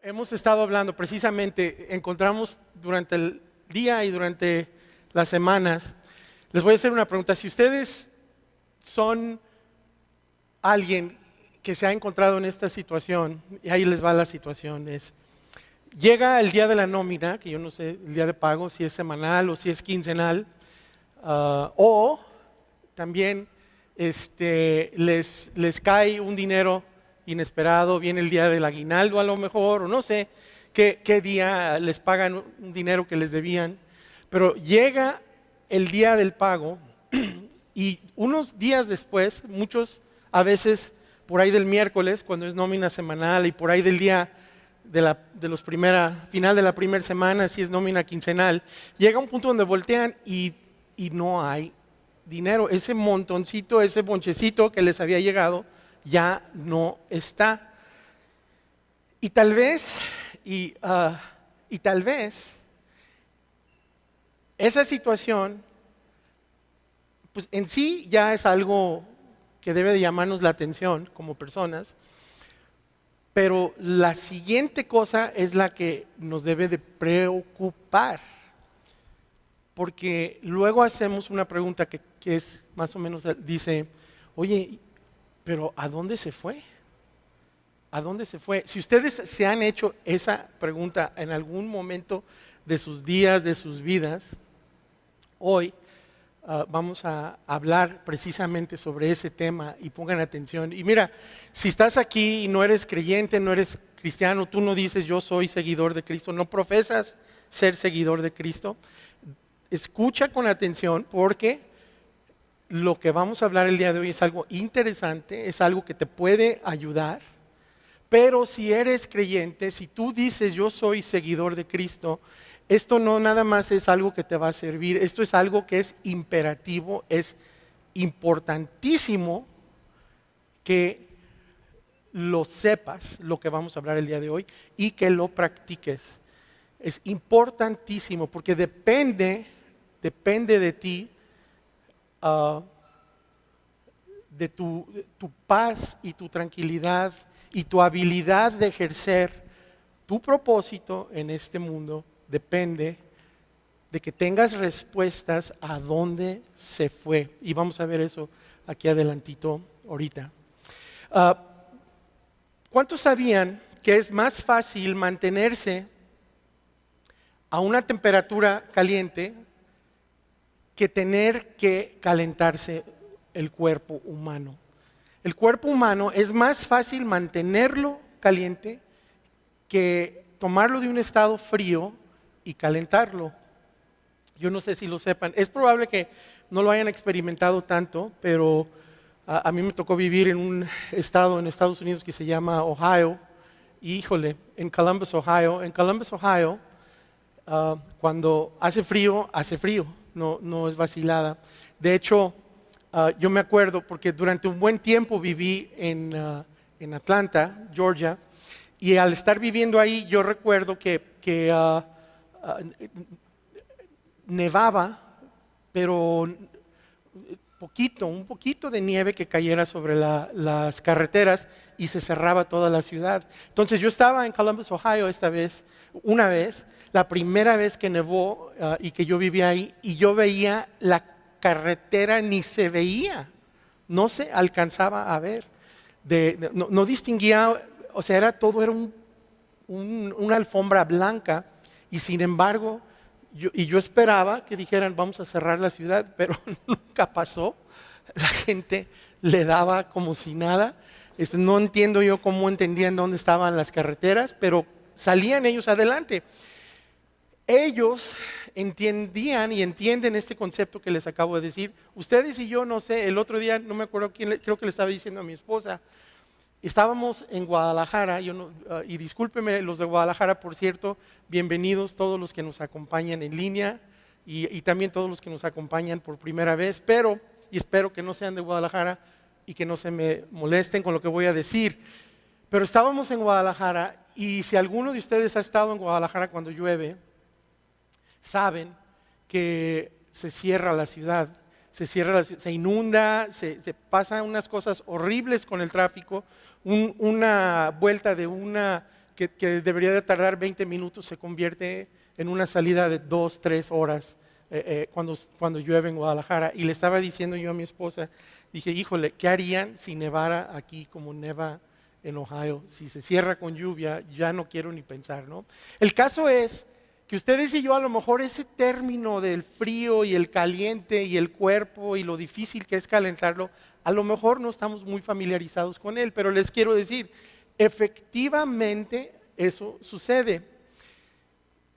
hemos estado hablando precisamente, encontramos durante el día y durante las semanas. Les voy a hacer una pregunta. Si ustedes son alguien que se ha encontrado en esta situación, y ahí les va la situación, llega el día de la nómina, que yo no sé el día de pago, si es semanal o si es quincenal, o también les cae un dinero inesperado, viene el día del aguinaldo a lo mejor, o no sé qué día les pagan un dinero que les debían, pero llega el día del pago y unos días después, muchos a veces por ahí del miércoles, cuando es nómina semanal, y por ahí del día final de la primera semana, si es nómina quincenal, llega un punto donde voltean y no hay dinero. Ese montoncito, ese bonchecito que les había llegado, ya no está. Y tal vez esa situación, pues en sí ya es algo que debe de llamarnos la atención como personas, pero la siguiente cosa es la que nos debe de preocupar, porque luego hacemos una pregunta que es más o menos, dice, oye, pero ¿a dónde se fue? ¿A dónde se fue? Si ustedes se han hecho esa pregunta en algún momento de sus días, de sus vidas, hoy vamos a hablar precisamente sobre ese tema y pongan atención. Y mira, si estás aquí y no eres creyente, no eres cristiano, tú no dices yo soy seguidor de Cristo, no profesas ser seguidor de Cristo, escucha con atención porque lo que vamos a hablar el día de hoy es algo interesante, es algo que te puede ayudar. Pero si eres creyente, si tú dices yo soy seguidor de Cristo, esto no nada más es algo que te va a servir, esto es algo que es imperativo, es importantísimo que lo sepas, lo que vamos a hablar el día de hoy, y que lo practiques. Es importantísimo porque depende de ti, de tu paz y tu tranquilidad y tu habilidad de ejercer tu propósito en este mundo. Depende de que tengas respuestas a dónde se fue. Y vamos a ver eso aquí adelantito ahorita. ¿Cuántos sabían que es más fácil mantenerse a una temperatura caliente que tener que calentarse el cuerpo humano? El cuerpo humano es más fácil mantenerlo caliente que tomarlo de un estado frío y calentarlo. Yo no sé si lo sepan, es probable que no lo hayan experimentado tanto, pero a mí me tocó vivir en un estado en Estados Unidos que se llama Ohio, y híjole, en Columbus, Ohio, cuando hace frío, no es vacilada. De hecho, yo me acuerdo porque durante un buen tiempo viví en Atlanta, Georgia, y al estar viviendo ahí yo recuerdo que nevaba, pero un poquito de nieve que cayera sobre las carreteras y se cerraba toda la ciudad. Entonces yo estaba en Columbus, Ohio una vez, la primera vez que nevó y que yo vivía ahí, y yo veía la carretera, ni se veía, no se alcanzaba a ver, no distinguía, o sea, todo era una alfombra blanca, y sin embargo, yo esperaba que dijeran vamos a cerrar la ciudad, pero nunca pasó. La gente le daba como si nada. No entiendo yo cómo entendían dónde estaban las carreteras, pero salían ellos adelante. Ellos entendían y entienden este concepto que les acabo de decir. Ustedes y yo, no sé, el otro día, no me acuerdo quién, creo que le estaba diciendo a mi esposa, estábamos en Guadalajara, y discúlpenme los de Guadalajara, por cierto, bienvenidos todos los que nos acompañan en línea y también todos los que nos acompañan por primera vez, y espero que no sean de Guadalajara y que no se me molesten con lo que voy a decir. Pero estábamos en Guadalajara, y si alguno de ustedes ha estado en Guadalajara cuando llueve, saben que se cierra la ciudad, se inunda, se pasan unas cosas horribles con el tráfico, una vuelta de una que debería de tardar 20 minutos se convierte en una salida de 2, 3 horas cuando llueve en Guadalajara. Y le estaba diciendo yo a mi esposa, dije, híjole, ¿qué harían si nevara aquí como neva en Ohio? Si se cierra con lluvia, ya no quiero ni pensar, ¿no? El caso es que ustedes y yo a lo mejor ese término del frío y el caliente y el cuerpo y lo difícil que es calentarlo, a lo mejor no estamos muy familiarizados con él, pero les quiero decir, efectivamente eso sucede.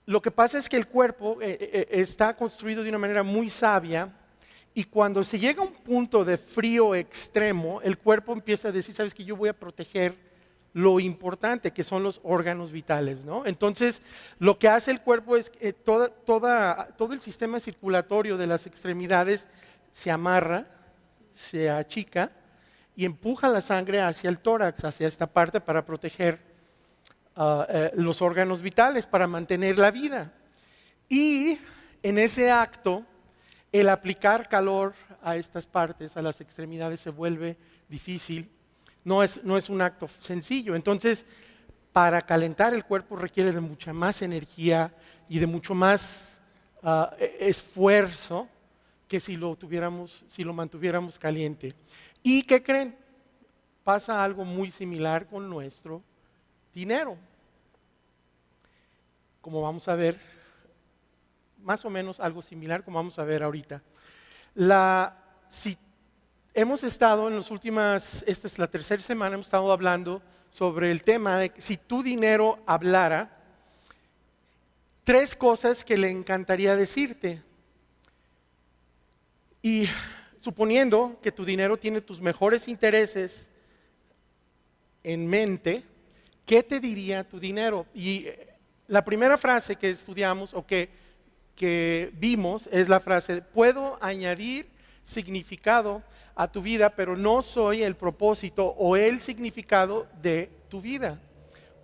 Lo que pasa es que el cuerpo está construido de una manera muy sabia y cuando se llega a un punto de frío extremo, el cuerpo empieza a decir, sabes que yo voy a proteger lo importante, que son los órganos vitales, ¿no? Entonces, lo que hace el cuerpo es que todo el sistema circulatorio de las extremidades se amarra, se achica y empuja la sangre hacia el tórax, hacia esta parte para proteger los órganos vitales, para mantener la vida. Y en ese acto, el aplicar calor a estas partes, a las extremidades, se vuelve difícil. No es un acto sencillo. Entonces, para calentar el cuerpo requiere de mucha más energía y de mucho más esfuerzo que si lo mantuviéramos caliente. ¿Y qué creen? Pasa algo muy similar con nuestro dinero. Como vamos a ver, más o menos algo similar como vamos a ver ahorita. Si hemos estado en las últimas, esta es la tercera semana, hemos estado hablando sobre el tema de que si tu dinero hablara, 3 cosas que le encantaría decirte. Y suponiendo que tu dinero tiene tus mejores intereses en mente, ¿qué te diría tu dinero? Y la primera frase que estudiamos o que vimos es la frase, puedo añadir significado a tu vida, pero no soy el propósito o el significado de tu vida.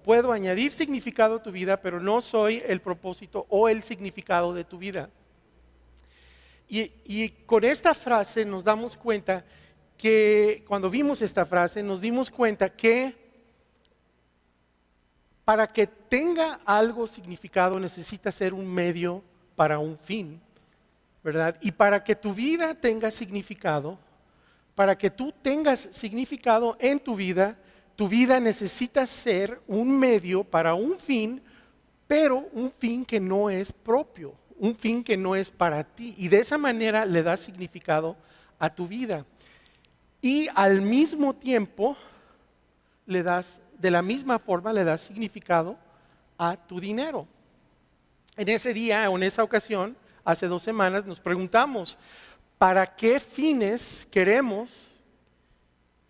Puedo añadir significado a tu vida, pero no soy el propósito o el significado de tu vida. Y con esta frase nos damos cuenta que, cuando vimos esta frase, nos dimos cuenta que para que tenga algo significado necesita ser un medio para un fin, ¿verdad? Y para que tu vida tenga significado, para que tú tengas significado en tu vida necesita ser un medio para un fin, pero un fin que no es propio, un fin que no es para ti. Y de esa manera le das significado a tu vida. Y al mismo tiempo de la misma forma le das significado a tu dinero. En ese día o en esa ocasión, hace 2 semanas, nos preguntamos, ¿para qué fines queremos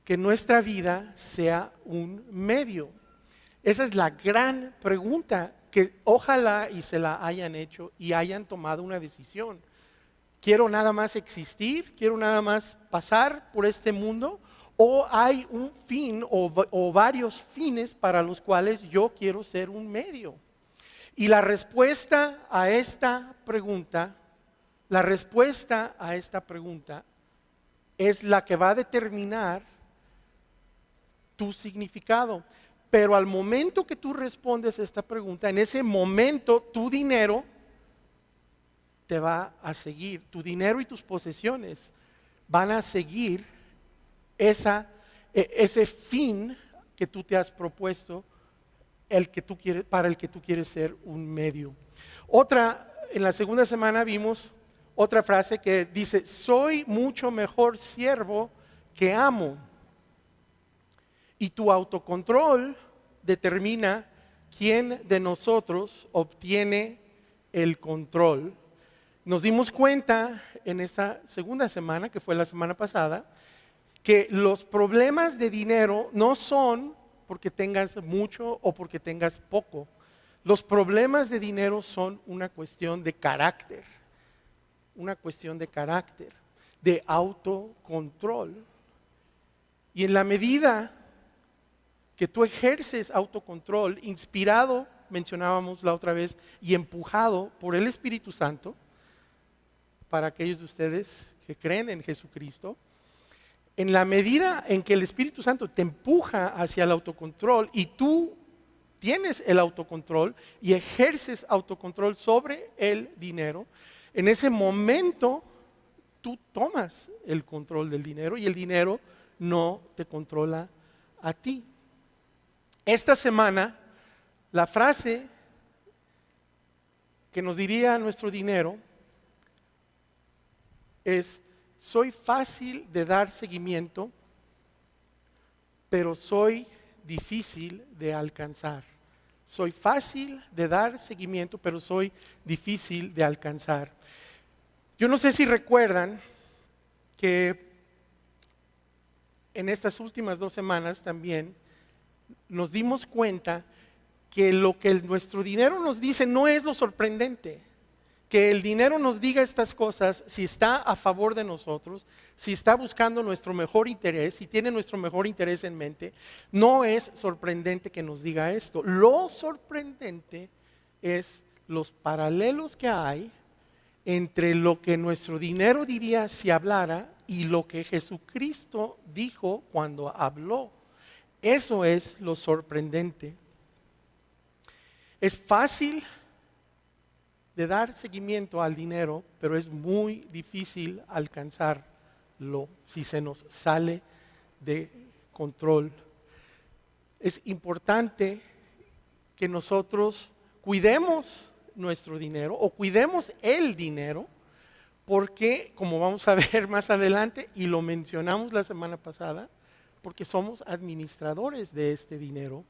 que nuestra vida sea un medio? Esa es la gran pregunta que ojalá y se la hayan hecho y hayan tomado una decisión. ¿Quiero nada más existir? ¿Quiero nada más pasar por este mundo? ¿O hay un fin o varios fines para los cuales yo quiero ser un medio? Y la respuesta a esta pregunta es la que va a determinar tu significado. Pero al momento que tú respondes a esta pregunta, en ese momento tu dinero te va a seguir. Tu dinero y tus posesiones van a seguir ese fin que tú te has propuesto, para el que tú quieres ser un medio. En la segunda semana vimos otra frase que dice, soy mucho mejor siervo que amo. Y tu autocontrol determina quién de nosotros obtiene el control. Nos dimos cuenta en esta segunda semana, que fue la semana pasada, que los problemas de dinero no son porque tengas mucho o porque tengas poco. Los problemas de dinero son una cuestión de carácter, de autocontrol. Y en la medida que tú ejerces autocontrol, inspirado, mencionábamos la otra vez, y empujado por el Espíritu Santo, para aquellos de ustedes que creen en Jesucristo, en la medida en que el Espíritu Santo te empuja hacia el autocontrol y tú tienes el autocontrol y ejerces autocontrol sobre el dinero, en ese momento tú tomas el control del dinero y el dinero no te controla a ti. Esta semana, la frase que nos diría nuestro dinero es: soy fácil de dar seguimiento, pero soy difícil de alcanzar. Soy fácil de dar seguimiento, pero soy difícil de alcanzar. Yo no sé si recuerdan que en estas últimas 2 semanas también nos dimos cuenta que lo que nuestro dinero nos dice no es lo sorprendente. Que el dinero nos diga estas cosas, si está a favor de nosotros, si está buscando nuestro mejor interés, si tiene nuestro mejor interés en mente, no es sorprendente que nos diga esto. Lo sorprendente es los paralelos que hay entre lo que nuestro dinero diría si hablara y lo que Jesucristo dijo cuando habló. Eso es lo sorprendente. Es fácil de dar seguimiento al dinero, pero es muy difícil alcanzarlo si se nos sale de control. Es importante que nosotros cuidemos nuestro dinero o cuidemos el dinero, porque, como vamos a ver más adelante, y lo mencionamos la semana pasada, porque somos administradores de este dinero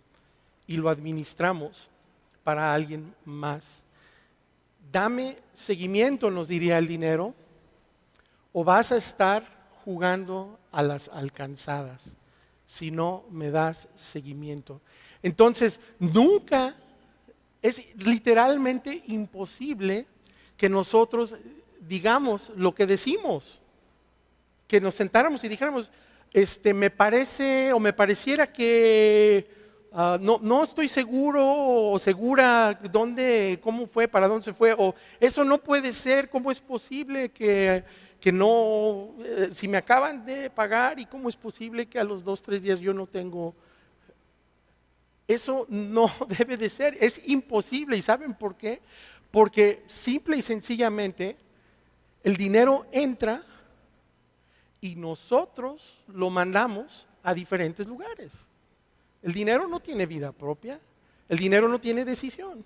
y lo administramos para alguien más. Dame seguimiento, nos diría el dinero, o vas a estar jugando a las alcanzadas si no me das seguimiento. Entonces, nunca, es literalmente imposible que nosotros digamos lo que decimos, que nos sentáramos y dijéramos, me parece o me pareciera que no estoy seguro o segura dónde, cómo fue, para dónde se fue, o eso no puede ser, ¿cómo es posible que no, si me acaban de pagar y cómo es posible que a los 2, 3 días yo no tengo? Eso no debe de ser, es imposible. ¿Y saben por qué? Porque simple y sencillamente el dinero entra y nosotros lo mandamos a diferentes lugares. El dinero no tiene vida propia, el dinero no tiene decisión.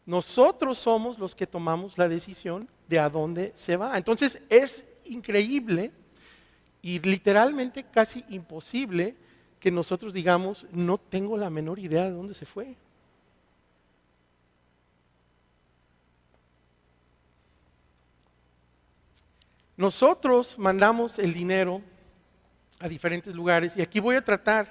Nosotros somos los que tomamos la decisión de a dónde se va. Entonces es increíble y literalmente casi imposible que nosotros digamos, no tengo la menor idea de dónde se fue. Nosotros mandamos el dinero a diferentes lugares y aquí voy a tratar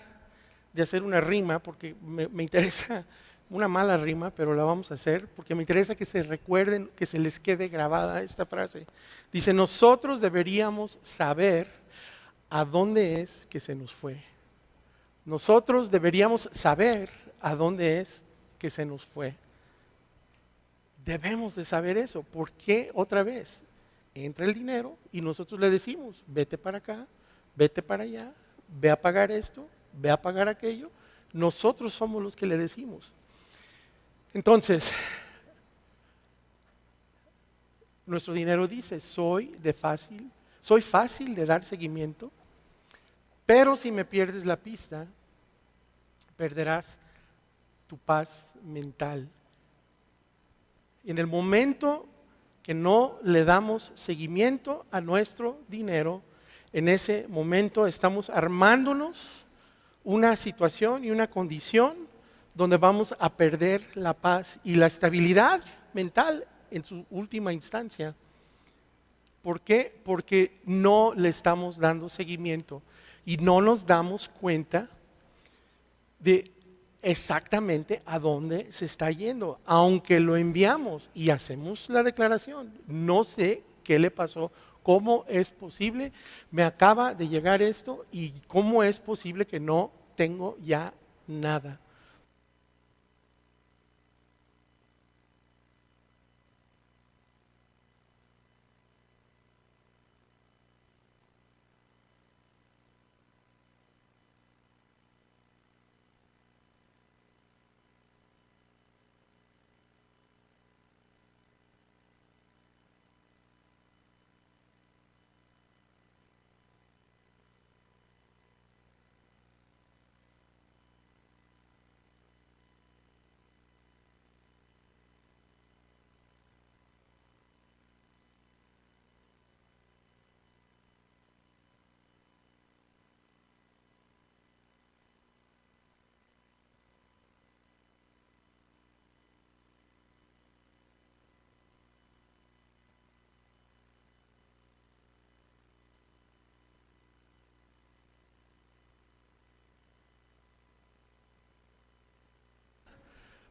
de hacer una rima porque me interesa, una mala rima, pero la vamos a hacer porque me interesa que se recuerden, que se les quede grabada esta frase. Dice: nosotros deberíamos saber a dónde es que se nos fue. Nosotros deberíamos saber a dónde es que se nos fue. Debemos de saber eso. ¿Por qué otra vez? Entra el dinero y nosotros le decimos, vete para acá, vete para allá, ve a pagar esto, ve a pagar aquello. Nosotros somos los que le decimos. Entonces, nuestro dinero dice, soy fácil de dar seguimiento, pero si me pierdes la pista, perderás tu paz mental. Y en el momento que no le damos seguimiento a nuestro dinero, en ese momento estamos armándonos una situación y una condición donde vamos a perder la paz y la estabilidad mental en su última instancia. ¿Por qué? Porque no le estamos dando seguimiento y no nos damos cuenta de exactamente a dónde se está yendo, aunque lo enviamos y hacemos la declaración. No sé qué le pasó, cómo es posible, me acaba de llegar esto y cómo es posible que no tengo ya nada.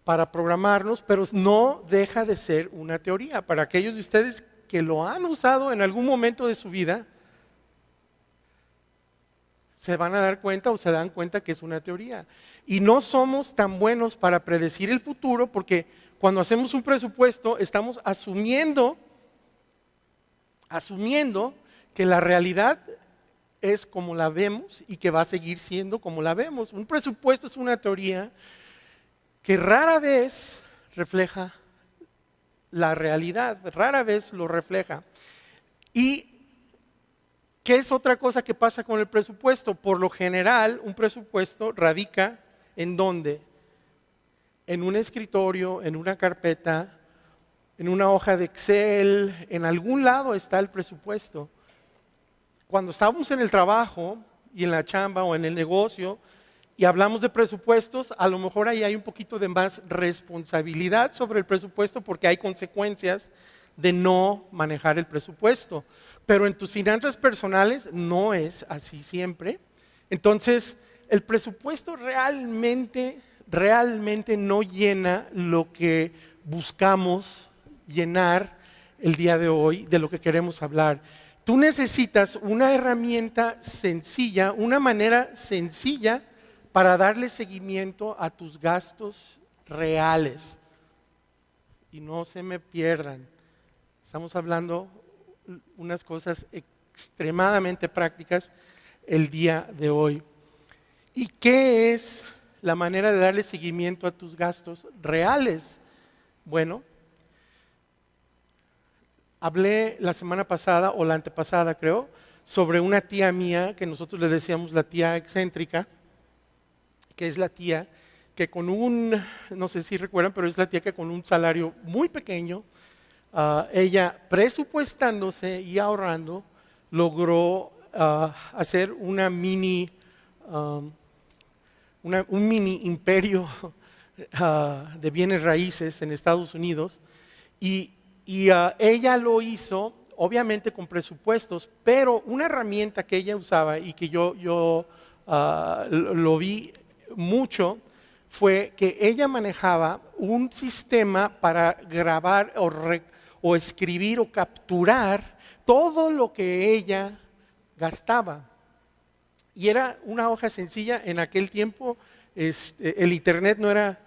para programarnos, pero no deja de ser una teoría. Para aquellos de ustedes que lo han usado en algún momento de su vida, se van a dar cuenta o se dan cuenta que es una teoría. Y no somos tan buenos para predecir el futuro porque cuando hacemos un presupuesto estamos asumiendo que la realidad es como la vemos y que va a seguir siendo como la vemos. Un presupuesto es una teoría que rara vez refleja la realidad, rara vez lo refleja. ¿Y qué es otra cosa que pasa con el presupuesto? Por lo general, un presupuesto radica ¿en dónde? En un escritorio, en una carpeta, en una hoja de Excel, en algún lado está el presupuesto. Cuando estamos en el trabajo y en la chamba o en el negocio y hablamos de presupuestos, a lo mejor ahí hay un poquito de más responsabilidad sobre el presupuesto porque hay consecuencias de no manejar el presupuesto. Pero en tus finanzas personales no es así siempre. Entonces, el presupuesto realmente no llena lo que buscamos llenar el día de hoy, de lo que queremos hablar. Tú necesitas una herramienta sencilla, una manera sencilla para darle seguimiento a tus gastos reales. Y no se me pierdan, estamos hablando unas cosas extremadamente prácticas el día de hoy. ¿Y qué es la manera de darle seguimiento a tus gastos reales? Bueno, hablé la semana pasada o la antepasada creo, sobre una tía mía que nosotros le decíamos la tía excéntrica, que es la tía que con no sé si recuerdan, pero es la tía que con un salario muy pequeño, ella presupuestándose y ahorrando, logró hacer un mini imperio de bienes raíces en Estados Unidos y ella lo hizo obviamente con presupuestos, pero una herramienta que ella usaba y que yo lo vi mucho fue que ella manejaba un sistema para grabar o escribir o capturar todo lo que ella gastaba. Y era una hoja sencilla. En aquel tiempo el internet no era,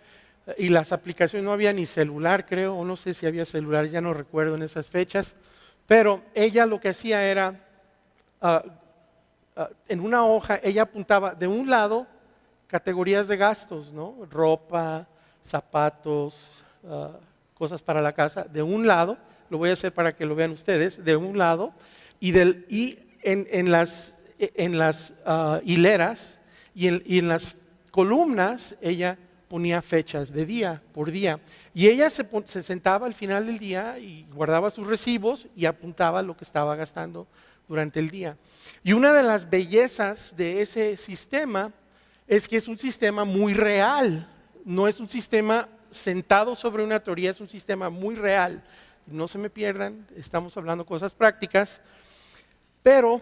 y las aplicaciones no había ni celular creo, o no sé si había celular, ya no recuerdo en esas fechas, pero ella lo que hacía era, en una hoja ella apuntaba de un lado categorías de gastos, ¿no? Ropa, zapatos, cosas para la casa, de un lado, lo voy a hacer para que lo vean ustedes, de un lado, y en las hileras y en las columnas ella ponía fechas de día por día. Y ella se sentaba al final del día y guardaba sus recibos y apuntaba lo que estaba gastando durante el día. Y una de las bellezas de ese sistema es que es un sistema muy real, no es un sistema sentado sobre una teoría, es un sistema muy real. No se me pierdan, estamos hablando cosas prácticas, pero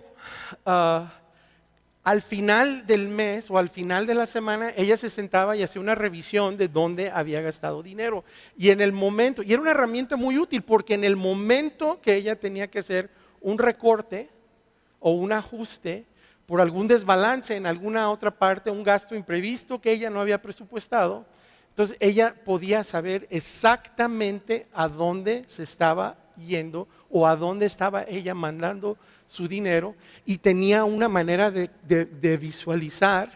al final del mes o al final de la semana, ella se sentaba y hacía una revisión de dónde había gastado dinero. Y en el momento, y era una herramienta muy útil, porque en el momento que ella tenía que hacer un recorte o un ajuste por algún desbalance en alguna otra parte, un gasto imprevisto que ella no había presupuestado, entonces ella podía saber exactamente a dónde se estaba yendo o a dónde estaba ella mandando su dinero y tenía una manera de visualizar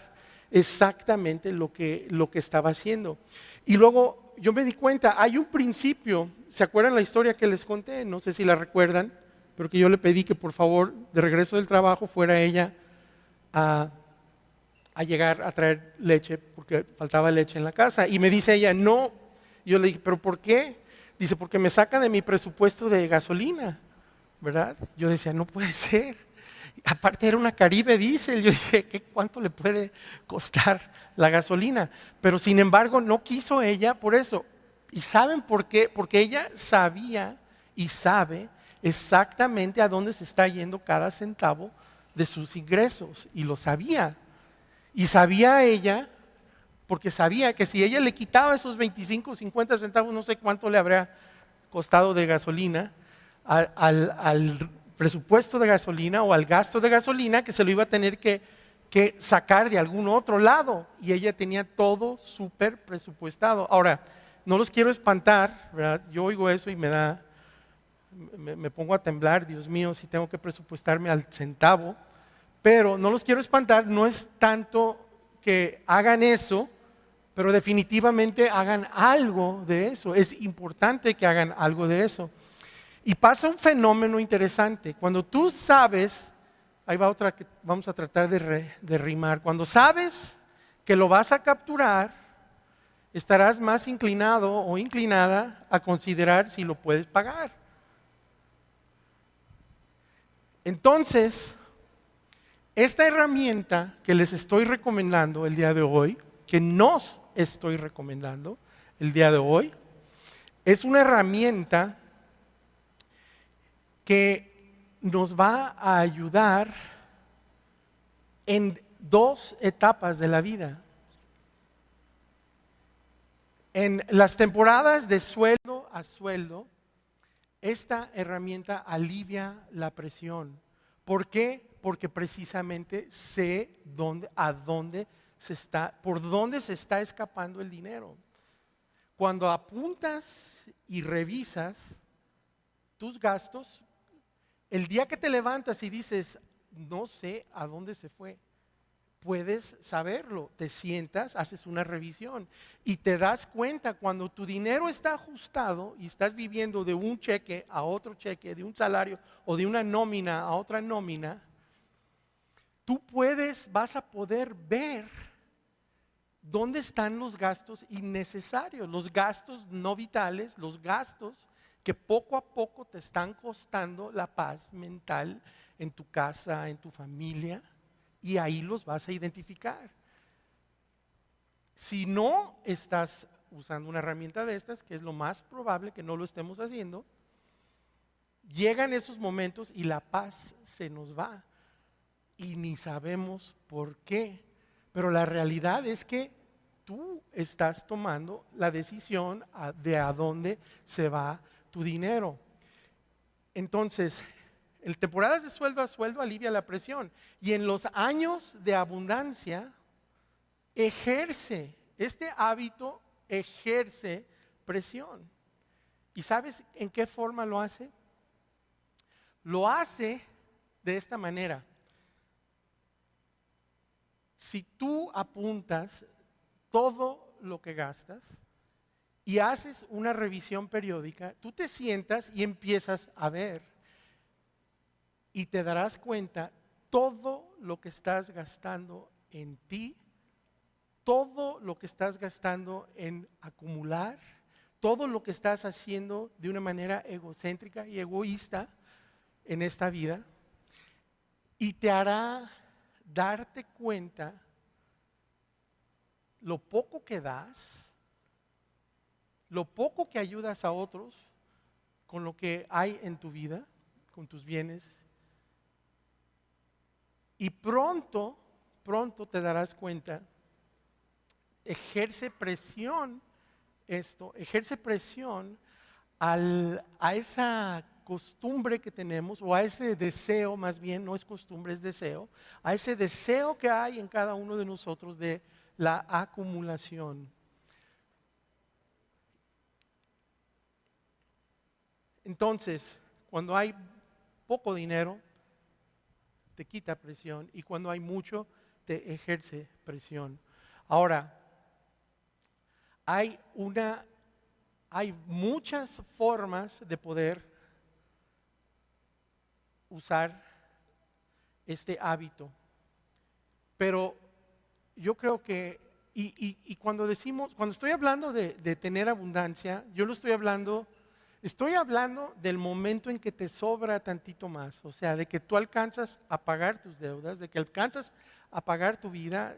exactamente lo que estaba haciendo. Y luego yo me di cuenta, hay un principio, ¿se acuerdan la historia que les conté? No sé si la recuerdan, pero que yo le pedí que por favor de regreso del trabajo fuera ella a llegar a traer leche porque faltaba leche en la casa. Y me dice ella, no. Yo le dije, ¿pero por qué? Dice, porque me saca de mi presupuesto de gasolina, ¿verdad? Yo decía, no puede ser. Aparte era una Caribe Diesel. Yo dije, ¿cuánto le puede costar la gasolina? Pero sin embargo no quiso ella por eso. ¿Y saben por qué? Porque ella sabía y sabe exactamente a dónde se está yendo cada centavo de sus ingresos. Y lo sabía. Y sabía ella porque sabía que si ella le quitaba esos 25 o 50 centavos, no sé cuánto le habría costado de gasolina, al presupuesto de gasolina o al gasto de gasolina, que se lo iba a tener que sacar de algún otro lado. Y ella tenía todo súper presupuestado. Ahora, no los quiero espantar, ¿verdad? Yo oigo eso y me pongo a temblar. Dios mío, si tengo que presupuestarme al centavo. Pero no los quiero espantar, no es tanto que hagan eso, pero definitivamente hagan algo de eso. Es importante que hagan algo de eso. Y pasa un fenómeno interesante. Cuando tú sabes, ahí va otra que vamos a tratar de rimar. Cuando sabes que lo vas a capturar, estarás más inclinado o inclinada a considerar si lo puedes pagar. Entonces, esta herramienta que les estoy recomendando el día de hoy, que nos estoy recomendando el día de hoy, es una herramienta que nos va a ayudar en dos etapas de la vida. En las temporadas de sueldo a sueldo, esta herramienta alivia la presión. ¿Por qué? Porque precisamente sé por dónde se está escapando el dinero. Cuando apuntas y revisas tus gastos, el día que te levantas y dices, no sé a dónde se fue, puedes saberlo. Te sientas, haces una revisión y te das cuenta vas tu dinero está ajustado y estás viviendo de un cheque a otro cheque, de un salario o de una nómina a otra nómina. Tú vas a poder ver dónde están los gastos innecesarios, los gastos no vitales, los gastos que poco a poco te están costando la paz mental en tu casa, en tu familia, y ahí los vas a identificar. Si no estás usando una herramienta de estas, que es lo más probable que no lo estemos haciendo, llegan esos momentos y la paz se nos va y ni sabemos por qué. Pero la realidad es que tú estás tomando la decisión de a dónde se va tu dinero. Entonces, en temporadas de sueldo a sueldo alivia la presión. Y en los años de abundancia, este hábito ejerce presión. ¿Y sabes en qué forma lo hace? Lo hace de esta manera. Si tú apuntas todo lo que gastas y haces una revisión periódica, tú te sientas y empiezas a ver y te darás cuenta todo lo que estás gastando en ti, todo lo que estás gastando en acumular, todo lo que estás haciendo de una manera egocéntrica y egoísta en esta vida, y te hará darte cuenta lo poco que das, lo poco que ayudas a otros con lo que hay en tu vida, con tus bienes. Y pronto te darás cuenta, ejerce presión a esa costumbre que tenemos, o a ese deseo, más bien, no es costumbre, es deseo, a ese deseo que hay en cada uno de nosotros de la acumulación. Entonces, cuando hay poco dinero, te quita presión, y cuando hay mucho, te ejerce presión. Ahora, hay muchas formas de poder usar este hábito, pero yo creo que, y cuando estoy hablando de tener abundancia, yo no estoy hablando del momento en que te sobra tantito más, o sea, de que tú alcanzas a pagar tus deudas, de que alcanzas a pagar tu vida,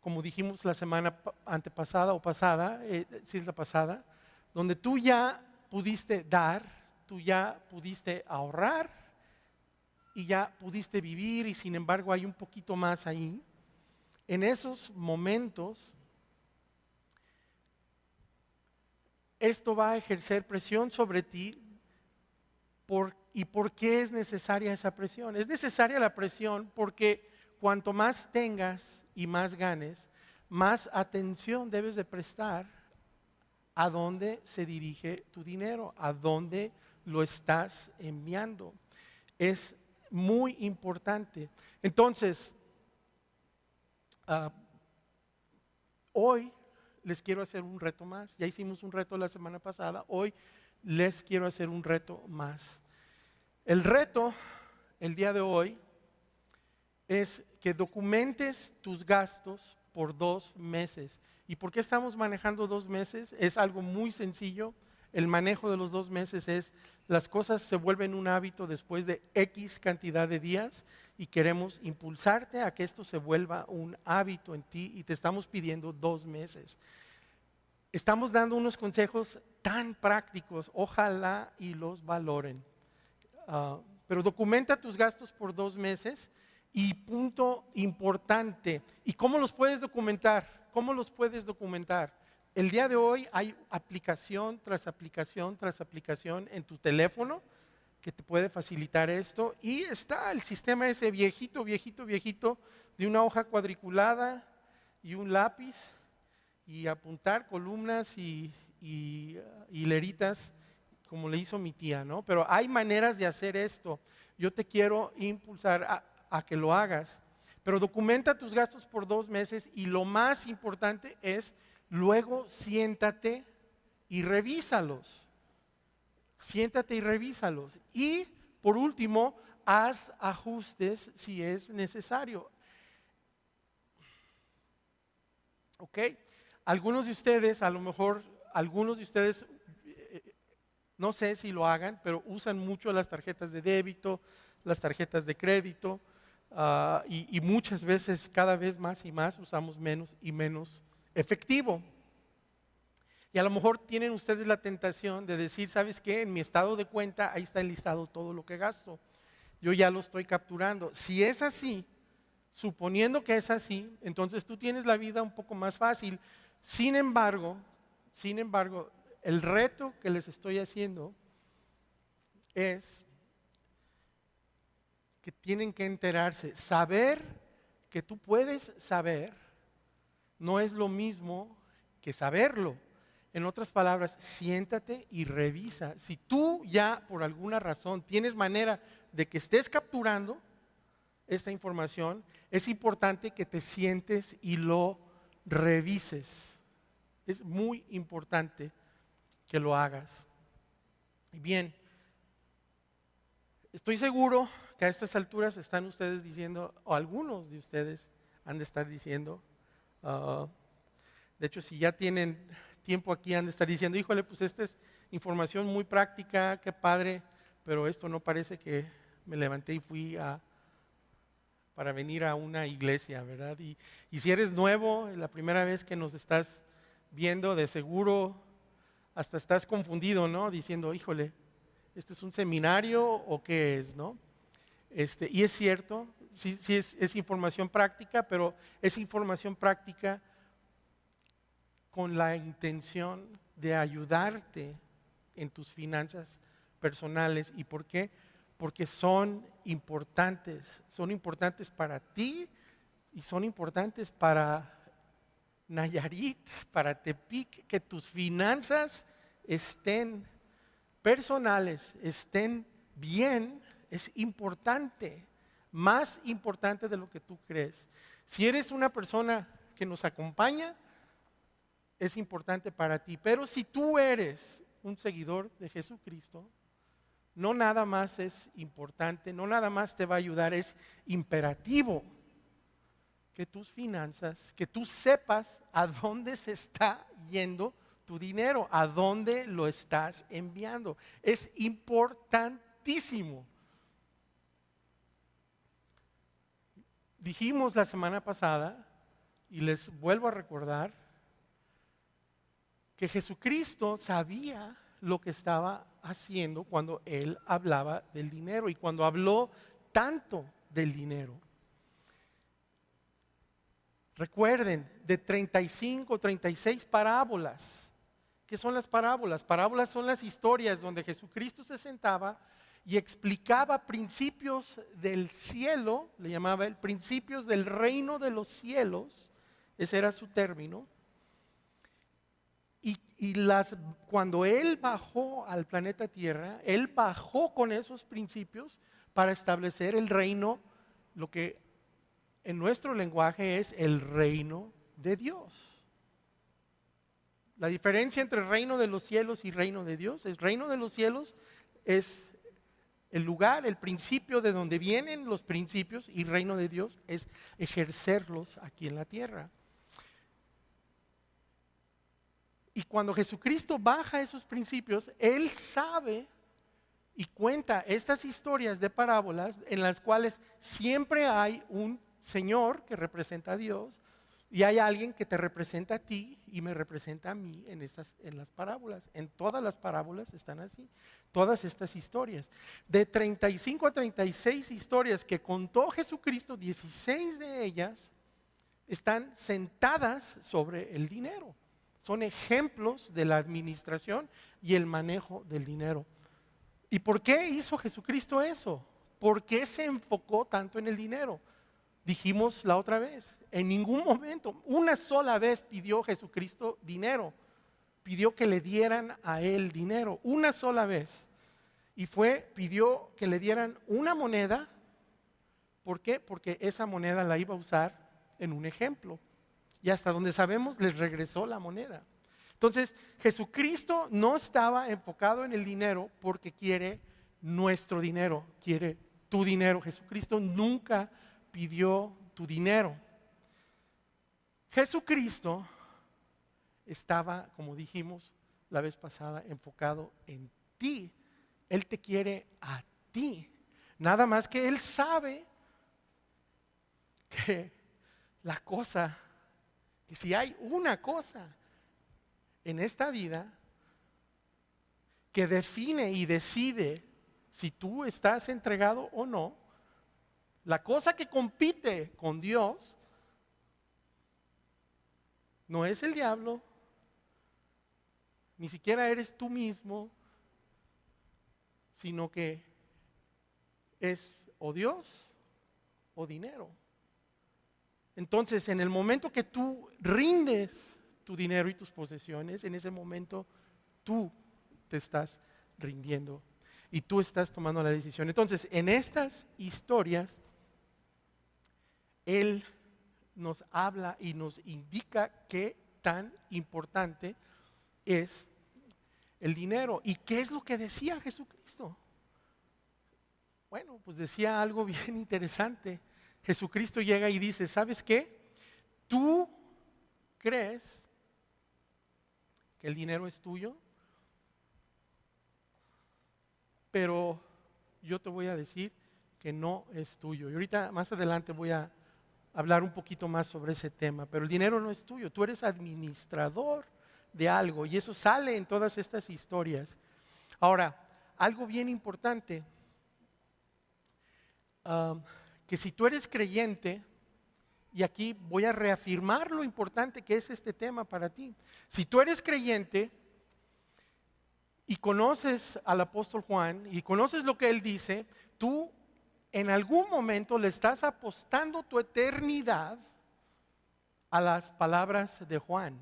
como dijimos la semana antepasada o pasada, si es la pasada, donde tú ya pudiste dar, tú ya pudiste ahorrar y ya pudiste vivir, y sin embargo hay un poquito más ahí. En esos momentos esto va a ejercer presión sobre ti. ¿Y por qué es necesaria esa presión? Es necesaria la presión porque cuanto más tengas y más ganes, más atención debes de prestar a dónde se dirige tu dinero, a dónde lo estás enviando. Es muy importante. Entonces, hoy les quiero hacer un reto más. Ya hicimos un reto la semana pasada. Hoy les quiero hacer un reto más. El reto, el día de hoy, es que documentes tus gastos por 2 meses. ¿Y por qué estamos manejando 2 meses? Es algo muy sencillo. El manejo de los 2 meses es, las cosas se vuelven un hábito después de X cantidad de días y queremos impulsarte a que esto se vuelva un hábito en ti y te estamos pidiendo 2 meses. Estamos dando unos consejos tan prácticos, ojalá y los valoren. Pero documenta tus gastos por 2 meses y punto importante. ¿Y cómo los puedes documentar? ¿Cómo los puedes documentar? El día de hoy hay aplicación tras aplicación tras aplicación en tu teléfono que te puede facilitar esto. Y está el sistema ese viejito de una hoja cuadriculada y un lápiz y apuntar columnas y hileritas como le hizo mi tía, ¿no? Pero hay maneras de hacer esto. Yo te quiero impulsar a que lo hagas. Pero documenta tus gastos por 2 meses y lo más importante es luego siéntate y revísalos. Siéntate y revísalos. Y por último, haz ajustes si es necesario. ¿Ok? Algunos de ustedes, a lo mejor, no sé si lo hagan, pero usan mucho las tarjetas de débito, las tarjetas de crédito, y muchas veces, cada vez más y más, usamos menos y menos efectivo. Y a lo mejor tienen ustedes la tentación de decir, ¿sabes qué? En mi estado de cuenta, ahí está enlistado todo lo que gasto. Yo ya lo estoy capturando. Si es así, suponiendo que es así, entonces tú tienes la vida un poco más fácil. Sin embargo, el reto que les estoy haciendo es que tienen que enterarse. Saber que tú puedes saber no es lo mismo que saberlo. En otras palabras, siéntate y revisa. Si tú ya por alguna razón tienes manera de que estés capturando esta información, es importante que te sientes y lo revises. Es muy importante que lo hagas. Bien, estoy seguro que a estas alturas están ustedes diciendo, o algunos de ustedes han de estar diciendo, de hecho si ya tienen tiempo aquí han de estar diciendo, híjole, pues esta es información muy práctica, qué padre, pero esto no parece que me levanté y fui para venir a una iglesia, ¿verdad? Y si eres nuevo, la primera vez que nos estás viendo, de seguro hasta estás confundido, ¿no? Diciendo, híjole, ¿este es un seminario o qué es, no? Y es cierto, sí es información práctica, pero es información práctica con la intención de ayudarte en tus finanzas personales. ¿Y por qué? Porque son importantes para ti y son importantes para Nayarit, para Tepic, que tus finanzas estén personales, estén bien, es importante, más importante de lo que tú crees. Si eres una persona que nos acompaña, es importante para ti, pero si tú eres un seguidor de Jesucristo, no nada más es importante, no nada más te va a ayudar, es imperativo que tus finanzas, que tú sepas a dónde se está yendo tu dinero, a dónde lo estás enviando. Es importantísimo. Dijimos la semana pasada, y les vuelvo a recordar, que Jesucristo sabía lo que estaba haciendo cuando Él hablaba del dinero y cuando habló tanto del dinero. Recuerden, de 35, 36 parábolas ¿Qué son las parábolas? Parábolas son las historias donde Jesucristo se sentaba y explicaba principios del cielo, le llamaba él, principios del reino de los cielos, ese era su término. Cuando Él bajó al planeta Tierra, Él bajó con esos principios para establecer el reino, lo que en nuestro lenguaje es el reino de Dios. La diferencia entre reino de los cielos y reino de Dios es: reino de los cielos es el lugar, el principio de donde vienen los principios, y reino de Dios es ejercerlos aquí en la tierra. Y cuando Jesucristo baja esos principios, Él sabe y cuenta estas historias de parábolas en las cuales siempre hay un Señor que representa a Dios y hay alguien que te representa a ti y me representa a mí en las parábolas. En todas las parábolas están así, todas estas historias. De 35 a 36 historias que contó Jesucristo, 16 de ellas están sentadas sobre el dinero. Son ejemplos de la administración y el manejo del dinero. ¿Y por qué hizo Jesucristo eso? ¿Por qué se enfocó tanto en el dinero? Dijimos la otra vez, en ningún momento, una sola vez pidió Jesucristo dinero. Pidió que le dieran a Él dinero, una sola vez. Y pidió que le dieran una moneda. ¿Por qué? Porque esa moneda la iba a usar en un ejemplo. Y hasta donde sabemos les regresó la moneda. Entonces, Jesucristo no estaba enfocado en el dinero porque quiere nuestro dinero, quiere tu dinero. Jesucristo nunca pidió tu dinero. Jesucristo estaba, como dijimos la vez pasada, enfocado en ti. Él te quiere a ti. Nada más que Él sabe que que si hay una cosa en esta vida que define y decide si tú estás entregado o no, la cosa que compite con Dios no es el diablo, ni siquiera eres tú mismo, sino que es o Dios o dinero. Entonces, en el momento que tú rindes tu dinero y tus posesiones, en ese momento tú te estás rindiendo y tú estás tomando la decisión. Entonces, en estas historias, Él nos habla y nos indica qué tan importante es el dinero. ¿Y qué es lo que decía Jesucristo? Bueno, pues decía algo bien interesante. Jesucristo llega y dice: ¿sabes qué? Tú crees que el dinero es tuyo, pero yo te voy a decir que no es tuyo. Y ahorita más adelante voy a hablar un poquito más sobre ese tema, pero el dinero no es tuyo, tú eres administrador de algo y eso sale en todas estas historias. Ahora, algo bien importante, que si tú eres creyente, y aquí voy a reafirmar lo importante que es este tema para ti. Si tú eres creyente y conoces al apóstol Juan y conoces lo que él dice, tú en algún momento le estás apostando tu eternidad a las palabras de Juan.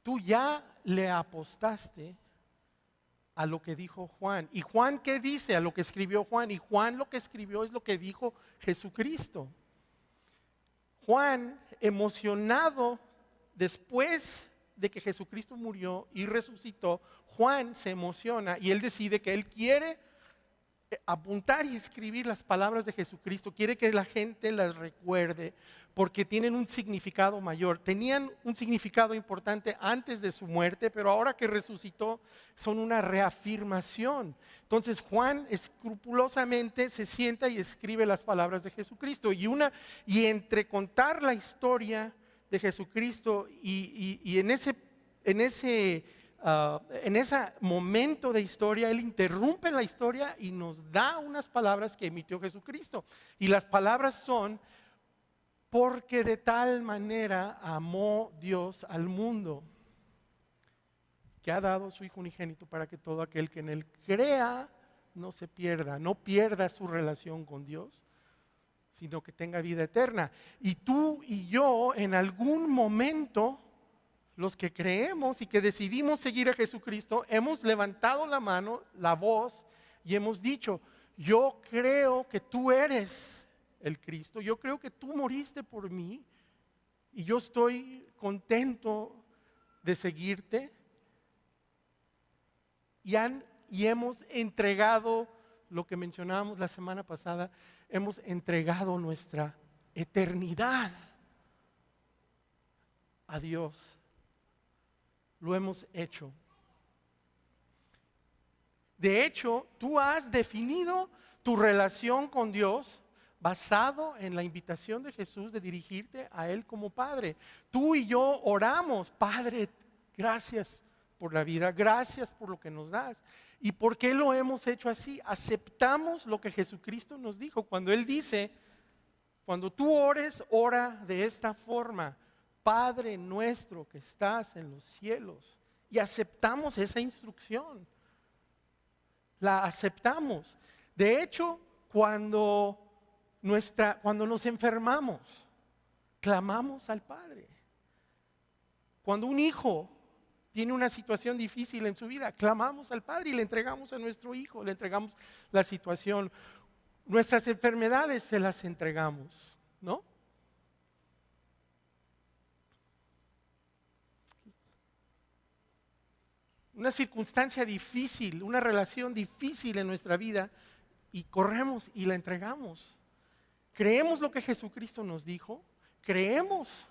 Tú ya le apostaste a lo que dijo Juan. ¿Y Juan qué dice? A lo que escribió Juan. Y Juan lo que escribió es lo que dijo Jesucristo. Juan, emocionado después de que Jesucristo murió y resucitó, Juan se emociona y él decide que él quiere apuntar y escribir las palabras de Jesucristo, quiere que la gente las recuerde porque tienen un significado mayor. Tenían un significado importante antes de su muerte, pero ahora que resucitó son una reafirmación. Entonces Juan escrupulosamente se sienta y escribe las palabras de Jesucristo y entre contar la historia de Jesucristo y en ese momento de historia, Él interrumpe la historia y nos da unas palabras que emitió Jesucristo. Y las palabras son: porque de tal manera amó Dios al mundo. que ha dado a su Hijo unigénito para que todo aquel que en Él crea no se pierda, no pierda su relación con Dios, sino que tenga vida eterna. Y tú y yo en algún momento, los que creemos y que decidimos seguir a Jesucristo, hemos levantado la mano, la voz, y hemos dicho: yo creo que tú eres el Cristo, yo creo que tú moriste por mí, y yo estoy contento de seguirte. Y hemos entregado lo que mencionábamos la semana pasada, hemos entregado nuestra eternidad a Dios. Lo hemos hecho. De hecho, tú has definido tu relación con Dios basado en la invitación de Jesús de dirigirte a Él como Padre. Tú y yo oramos: Padre, gracias por la vida, gracias por lo que nos das. ¿Y por qué lo hemos hecho así? Aceptamos lo que Jesucristo nos dijo cuando Él dice: cuando tú ores, ora de esta forma: Padre nuestro que estás en los cielos. Y aceptamos esa instrucción, la aceptamos. De hecho, cuando nos enfermamos, clamamos al Padre. Cuando un hijo tiene una situación difícil en su vida, clamamos al Padre y le entregamos a nuestro hijo, le entregamos la situación. Nuestras enfermedades se las entregamos, ¿no? Una circunstancia difícil, una relación difícil en nuestra vida, y corremos y la entregamos. Creemos lo que Jesucristo nos dijo, creemos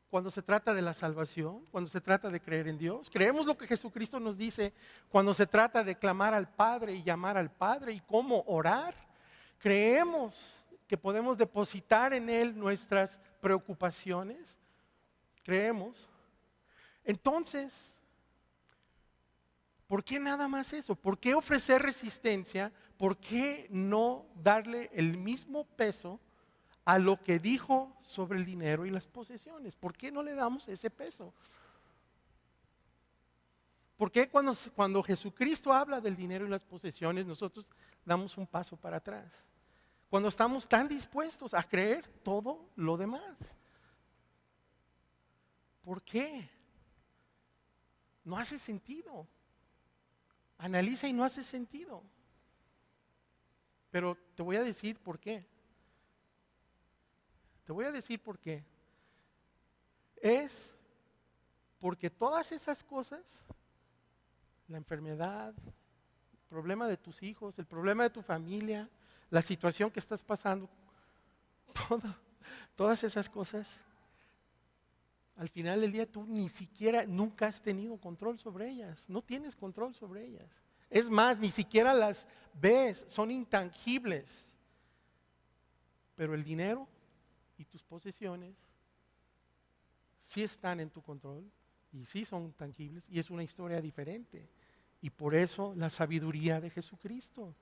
cuando se trata de la salvación, cuando se trata de creer en Dios. Creemos lo que Jesucristo nos dice cuando se trata de clamar al Padre y llamar al Padre y cómo orar. Creemos que podemos depositar en Él nuestras preocupaciones. Creemos. Entonces, ¿por qué nada más eso? ¿Por qué ofrecer resistencia? ¿Por qué no darle el mismo peso a lo que dijo sobre el dinero y las posesiones? ¿Por qué no le damos ese peso? ¿Por qué cuando Jesucristo habla del dinero y las posesiones, nosotros damos un paso para atrás? Cuando estamos tan dispuestos a creer todo lo demás. ¿Por qué? No hace sentido. Analiza y no hace sentido. Pero te voy a decir por qué. Te voy a decir por qué. Es porque todas esas cosas, la enfermedad, el problema de tus hijos, el problema de tu familia, la situación que estás pasando, todas esas cosas, al final del día tú ni siquiera, nunca has tenido control sobre ellas, no tienes control sobre ellas. Es más, ni siquiera las ves, son intangibles. Pero el dinero y tus posesiones sí están en tu control y sí son tangibles, y es una historia diferente. Y por eso la sabiduría de Jesucristo,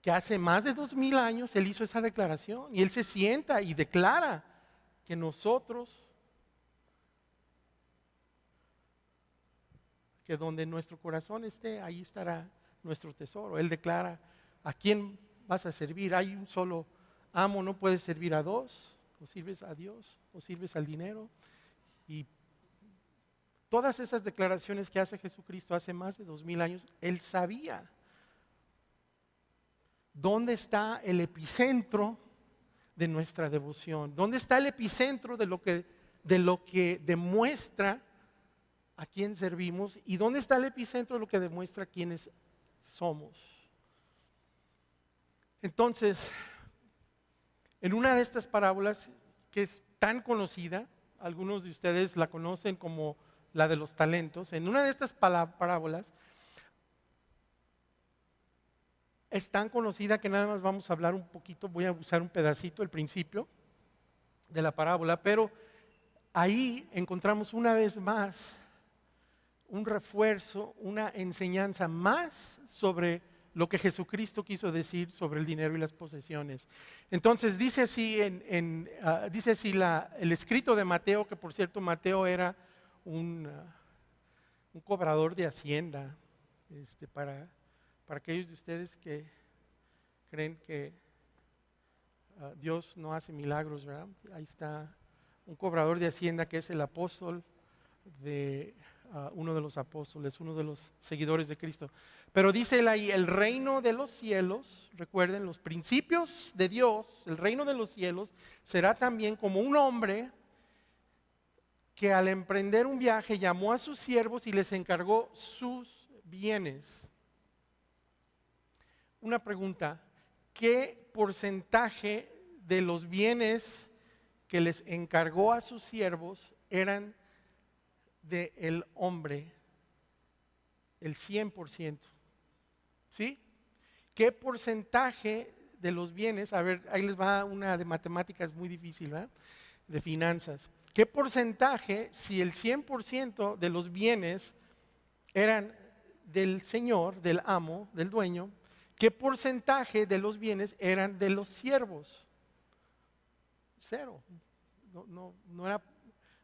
que hace más de 2000 años Él hizo esa declaración, y Él se sienta y declara que nosotros, que donde nuestro corazón esté, ahí estará nuestro tesoro. Él declara: ¿a quién vas a servir? Hay un solo amo, no puedes servir a dos. O sirves a Dios o sirves al dinero. Y todas esas declaraciones que hace Jesucristo hace más de 2000 años, Él sabía dónde está el epicentro de nuestra devoción, dónde está el epicentro de lo que demuestra a quién servimos, y dónde está el epicentro de lo que demuestra quiénes somos. Entonces, en una de estas parábolas que es tan conocida, algunos de ustedes la conocen como la de los talentos, en una de estas parábolas es tan conocida que nada más vamos a hablar un poquito, voy a usar un pedacito, el principio de la parábola, pero ahí encontramos una vez más un refuerzo, una enseñanza más sobre lo que Jesucristo quiso decir sobre el dinero y las posesiones. Entonces dice así, el escrito de Mateo, que por cierto Mateo era un un cobrador de hacienda, para aquellos de ustedes que creen que Dios no hace milagros, ¿verdad? Ahí está un cobrador de hacienda que es el apóstol de uno de los apóstoles, uno de los seguidores de Cristo. Pero dice él ahí, el reino de los cielos, recuerden, los principios de Dios, el reino de los cielos, será también como un hombre que al emprender un viaje llamó a sus siervos y les encargó sus bienes. Una pregunta, ¿qué porcentaje de los bienes que les encargó a sus siervos eran del hombre? El 100%. ¿Sí? ¿Qué porcentaje de los bienes? A ver, ahí les va una de matemáticas muy difícil, ¿verdad? De finanzas. ¿Qué porcentaje, si el 100% de los bienes eran del señor, del amo, del dueño, qué porcentaje de los bienes eran de los siervos? 0. No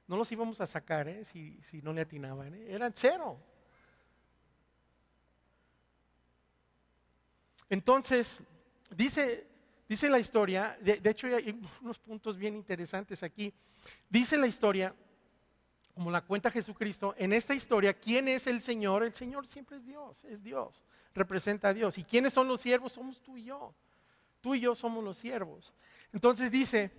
los íbamos a sacar, si no le atinaban, eran 0. Entonces, dice la historia, de hecho hay unos puntos bien interesantes aquí. Dice la historia, como la cuenta Jesucristo, en esta historia, ¿quién es el Señor? El Señor siempre es Dios, representa a Dios. ¿Y quiénes son los siervos? Somos tú y yo. Tú y yo somos los siervos. Entonces dice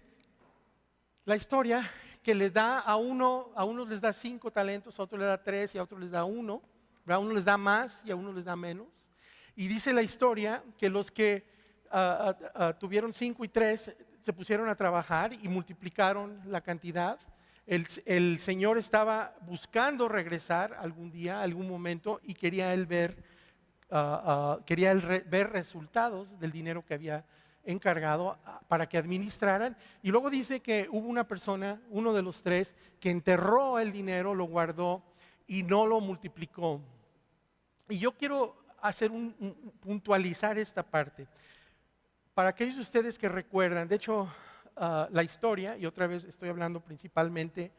la historia que le da a unos les da 5 talentos, a otros les da 3 y a otros les da 1. A uno les da más y a uno les da menos. Y dice la historia que los que tuvieron 5 y 3 se pusieron a trabajar y multiplicaron la cantidad. El Señor estaba buscando regresar algún día, algún momento, y quería él ver resultados del dinero que había encargado para que administraran. Y luego dice que hubo una persona, uno de los 3, que enterró el dinero, lo guardó y no lo multiplicó. Y yo quiero puntualizar esta parte. Para aquellos de ustedes que recuerdan, de hecho, la historia, y otra vez estoy hablando principalmente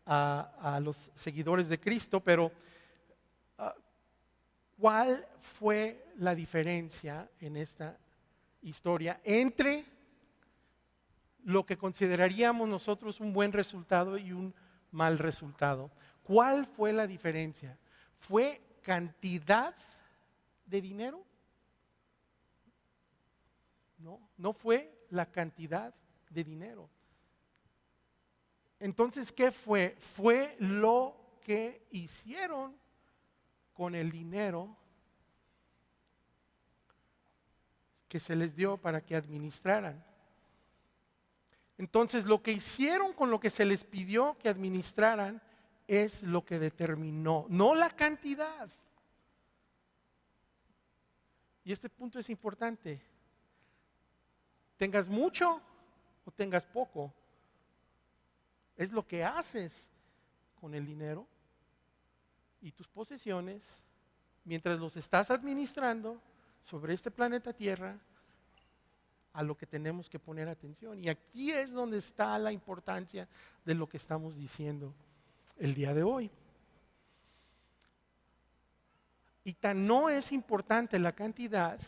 a los seguidores de Cristo, pero ¿cuál fue la diferencia en esta historia entre lo que consideraríamos nosotros un buen resultado y un mal resultado? ¿Cuál fue la diferencia? ¿Fue cantidad de dinero? No fue la cantidad de dinero. Entonces, ¿qué fue? Fue lo que hicieron con el dinero que se les dio para que administraran. Entonces, lo que hicieron con lo que se les pidió que administraran es lo que determinó, no la cantidad. Y este punto es importante. Tengas mucho o tengas poco, es lo que haces con el dinero y tus posesiones mientras los estás administrando sobre este planeta Tierra, a lo que tenemos que poner atención. Y aquí es donde está la importancia de lo que estamos diciendo el día de hoy. Y tan no es importante la cantidad.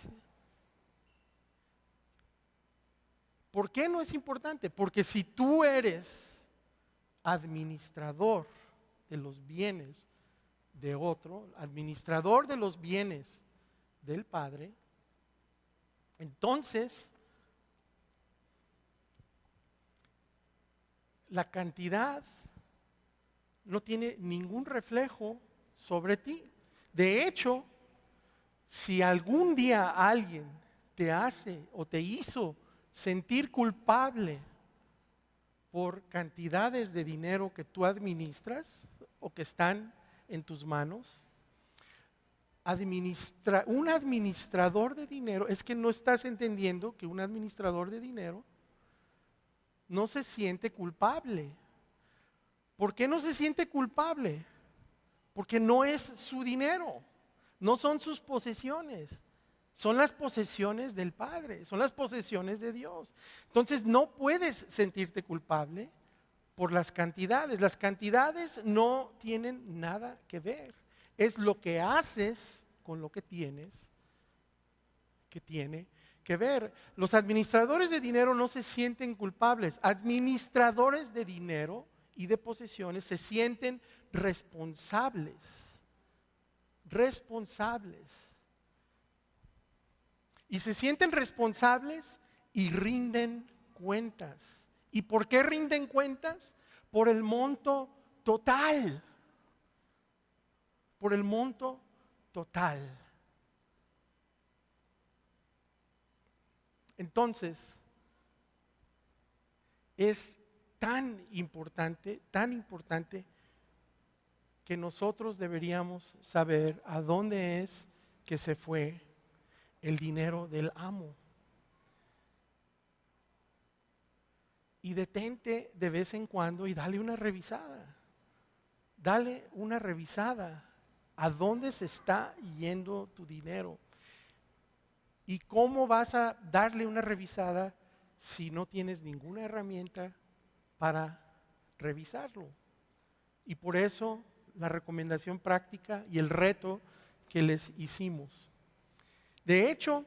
¿Por qué no es importante? Porque si tú eres administrador de los bienes de otro, administrador de los bienes del Padre, entonces la cantidad no tiene ningún reflejo sobre ti. De hecho, si algún día alguien te hace o te hizo sentir culpable por cantidades de dinero que tú administras o que están en tus manos, un administrador de dinero, es que no estás entendiendo que un administrador de dinero no se siente culpable. ¿Por qué no se siente culpable? Porque no es su dinero, no son sus posesiones, son las posesiones del Padre, son las posesiones de Dios. Entonces no puedes sentirte culpable por las cantidades no tienen nada que ver. es lo que haces con lo que tienes, que tiene que ver. Los administradores de dinero no se sienten culpables. Administradores de dinero y de posesiones se sienten responsables. Responsables. Y se sienten responsables y rinden cuentas. ¿Y por qué rinden cuentas? Por el monto total. Por el monto total. Entonces, es tan importante que nosotros deberíamos saber a dónde es que se fue el dinero del amo. Y detente de vez en cuando y dale una revisada. Dale una revisada a dónde se está yendo tu dinero. ¿Y cómo vas a darle una revisada si no tienes ninguna herramienta para revisarlo? Y por eso la recomendación práctica y el reto que les hicimos. De hecho,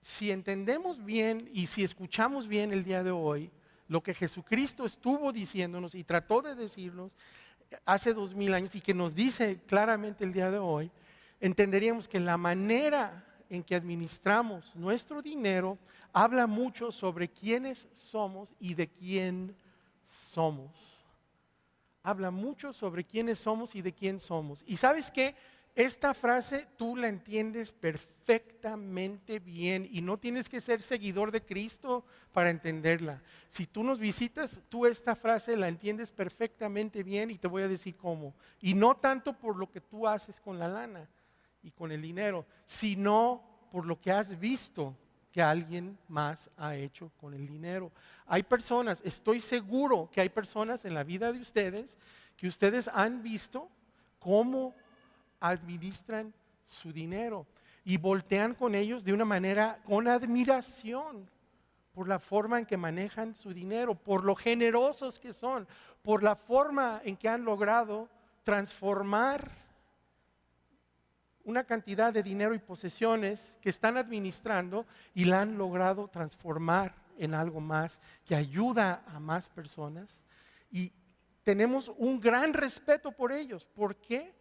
si entendemos bien y si escuchamos bien el día de hoy, lo que Jesucristo estuvo diciéndonos y trató de decirnos hace 2000 años y que nos dice claramente el día de hoy, entenderíamos que la manera en que administramos nuestro dinero habla mucho sobre quiénes somos y de quién somos. Habla mucho sobre quiénes somos y de quién somos. ¿Y sabes qué? Esta frase tú la entiendes perfectamente bien y no tienes que ser seguidor de Cristo para entenderla. Si tú nos visitas, tú esta frase la entiendes perfectamente bien y te voy a decir cómo. Y no tanto por lo que tú haces con la lana y con el dinero, sino por lo que has visto que alguien más ha hecho con el dinero. Hay personas, estoy seguro que hay personas en la vida de ustedes que ustedes han visto cómo administran su dinero y voltean con ellos de una manera con admiración por la forma en que manejan su dinero, por lo generosos que son, por la forma en que han logrado transformar una cantidad de dinero y posesiones que están administrando y la han logrado transformar en algo más que ayuda a más personas. Y tenemos un gran respeto por ellos. ¿Por qué?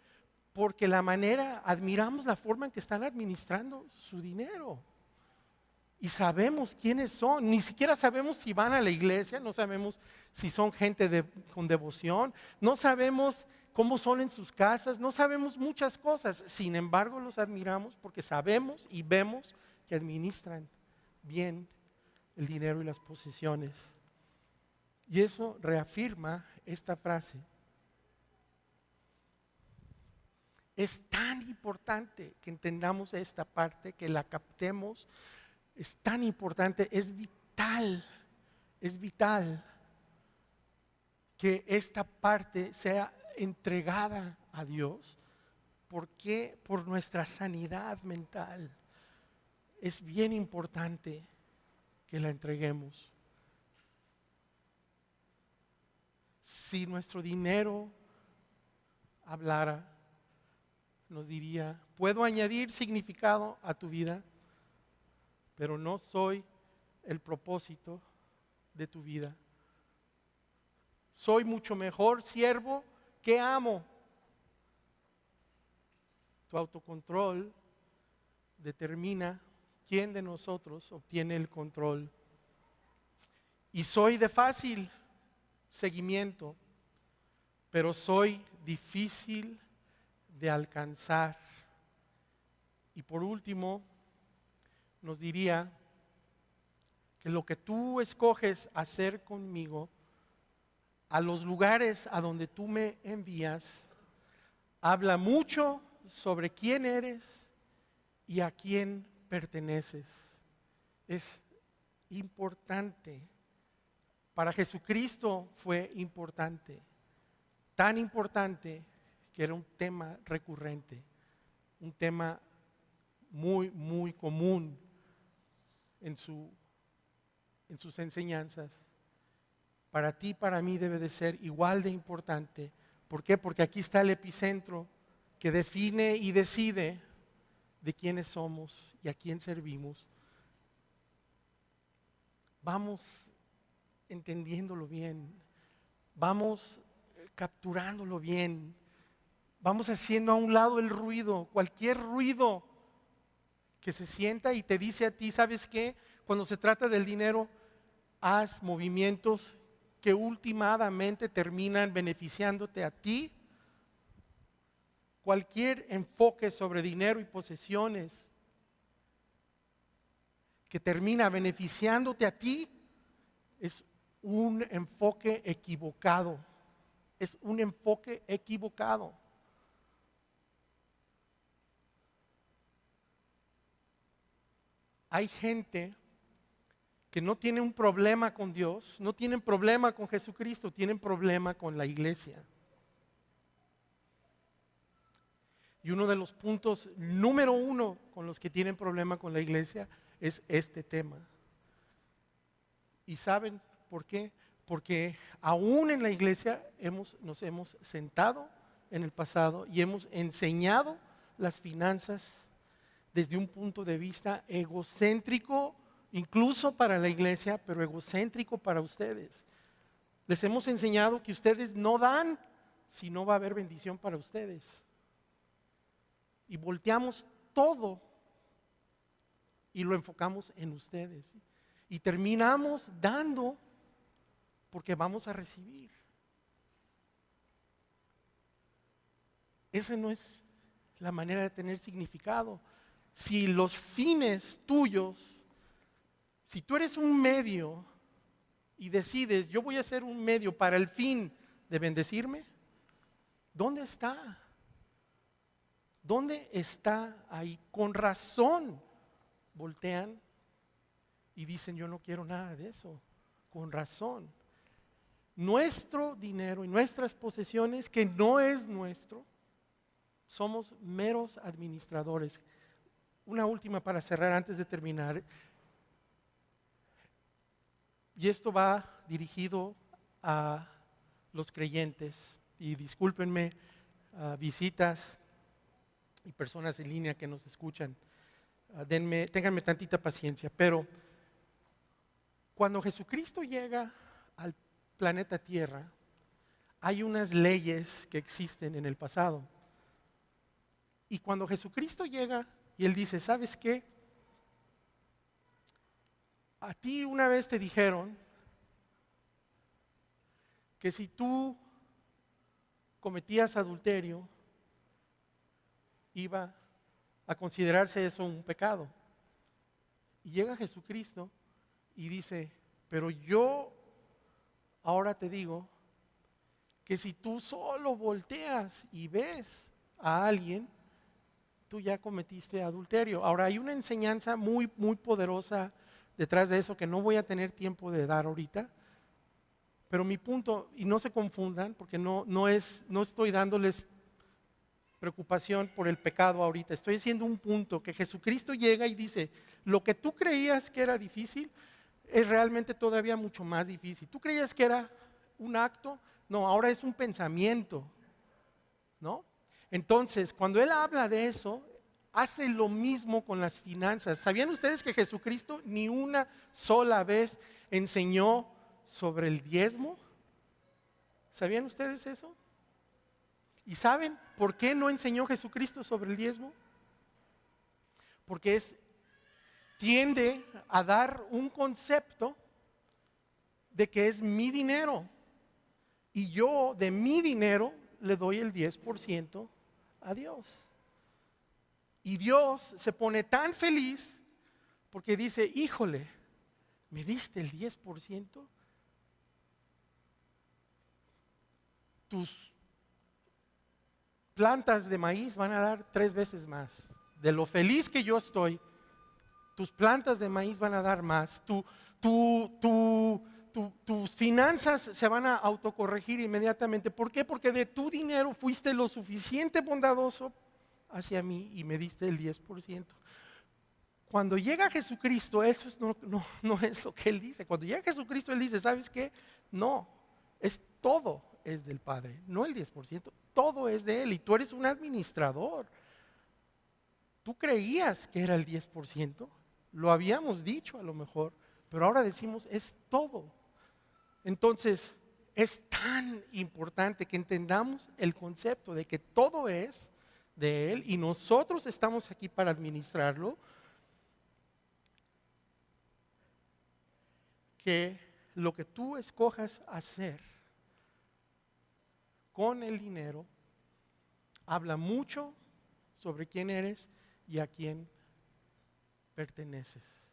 Porque admiramos la forma en que están administrando su dinero. Y sabemos quiénes son, ni siquiera sabemos si van a la iglesia, no sabemos si son gente con devoción, no sabemos cómo son en sus casas, no sabemos muchas cosas. Sin embargo, los admiramos porque sabemos y vemos que administran bien el dinero y las posesiones. Y eso reafirma esta frase. Es tan importante que entendamos esta parte, que la captemos. Es tan importante, es vital que esta parte sea entregada a Dios. ¿Por qué? Por nuestra sanidad mental. Es bien importante que la entreguemos. Si nuestro dinero hablara, nos diría, puedo añadir significado a tu vida, pero no soy el propósito de tu vida. Soy mucho mejor siervo que amo. Tu autocontrol determina quién de nosotros obtiene el control. Y soy de fácil seguimiento, pero soy difícil de alcanzar. Y por último, nos diría que lo que tú escoges hacer conmigo, a los lugares a donde tú me envías, habla mucho sobre quién eres y a quién perteneces. Es importante. Para Jesucristo fue importante, tan importante que era un tema recurrente, un tema muy, muy común en sus enseñanzas. Para ti, para mí debe de ser igual de importante. ¿Por qué? Porque aquí está el epicentro que define y decide de quiénes somos y a quién servimos, vamos entendiéndolo bien, vamos capturándolo bien, vamos haciendo a un lado el ruido, cualquier ruido que se sienta y te dice a ti, ¿sabes qué? Cuando se trata del dinero, haz movimientos que últimamente terminan beneficiándote a ti. Cualquier enfoque sobre dinero y posesiones que termina beneficiándote a ti es un enfoque equivocado. Es un enfoque equivocado. Hay gente que no tiene un problema con Dios, no tienen problema con Jesucristo, tienen problema con la iglesia. Y uno de los puntos número uno con los que tienen problema con la iglesia es este tema. ¿Y saben por qué? Porque aún en la iglesia nos hemos sentado en el pasado y hemos enseñado las finanzas desde un punto de vista egocéntrico, incluso para la iglesia, pero egocéntrico para ustedes. Les hemos enseñado que ustedes no dan si no va a haber bendición para ustedes. Y volteamos todo y lo enfocamos en ustedes. Y terminamos dando porque vamos a recibir. Esa no es la manera de tener significado. Si los fines tuyos, si tú eres un medio y decides, yo voy a ser un medio para el fin de bendecirme, ¿dónde está? ¿Dónde está ahí? Con razón voltean y dicen, yo no quiero nada de eso. Con razón. Nuestro dinero y nuestras posesiones, que no es nuestro, somos meros administradores. Una última para cerrar antes de terminar. Y esto va dirigido a los creyentes. Y discúlpenme, visitas y personas en línea que nos escuchan. Ténganme tantita paciencia. Pero cuando Jesucristo llega al planeta Tierra, hay unas leyes que existen en el pasado. Y cuando Jesucristo llega y Él dice, ¿sabes qué? A ti una vez te dijeron que si tú cometías adulterio, iba a considerarse eso un pecado. Y llega Jesucristo y dice, pero yo ahora te digo que si tú solo volteas y ves a alguien, tú ya cometiste adulterio. Ahora hay una enseñanza muy, muy poderosa detrás de eso que no voy a tener tiempo de dar ahorita, pero mi punto, y no se confundan, porque no estoy dándoles preocupación por el pecado ahorita, estoy haciendo un punto que Jesucristo llega y dice, lo que tú creías que era difícil, es realmente todavía mucho más difícil. ¿Tú creías que era un acto? No, ahora es un pensamiento, ¿no? Entonces, cuando Él habla de eso, hace lo mismo con las finanzas. ¿Sabían ustedes que Jesucristo ni una sola vez enseñó sobre el diezmo? ¿Sabían ustedes eso? ¿Y saben por qué no enseñó Jesucristo sobre el diezmo? Porque tiende a dar un concepto de que es mi dinero y yo de mi dinero le doy el 10% a Dios. Y Dios se pone tan feliz porque dice, híjole, ¿me diste el 10%? Tus plantas de maíz van a dar 3 veces más. De lo feliz que yo estoy, tus plantas de maíz van a dar más. Tus finanzas se van a autocorregir inmediatamente. ¿Por qué? Porque de tu dinero fuiste lo suficiente bondadoso hacia mí y me diste el 10%. Cuando llega Jesucristo, eso no es lo que Él dice. Cuando llega Jesucristo, Él dice, ¿sabes qué? No, todo es del Padre, no el 10%, todo es de Él y tú eres un administrador. Tú creías que era el 10%, lo habíamos dicho a lo mejor, pero ahora decimos es todo. Entonces, es tan importante que entendamos el concepto de que todo es de Él y nosotros estamos aquí para administrarlo, que lo que tú escojas hacer con el dinero habla mucho sobre quién eres y a quién perteneces.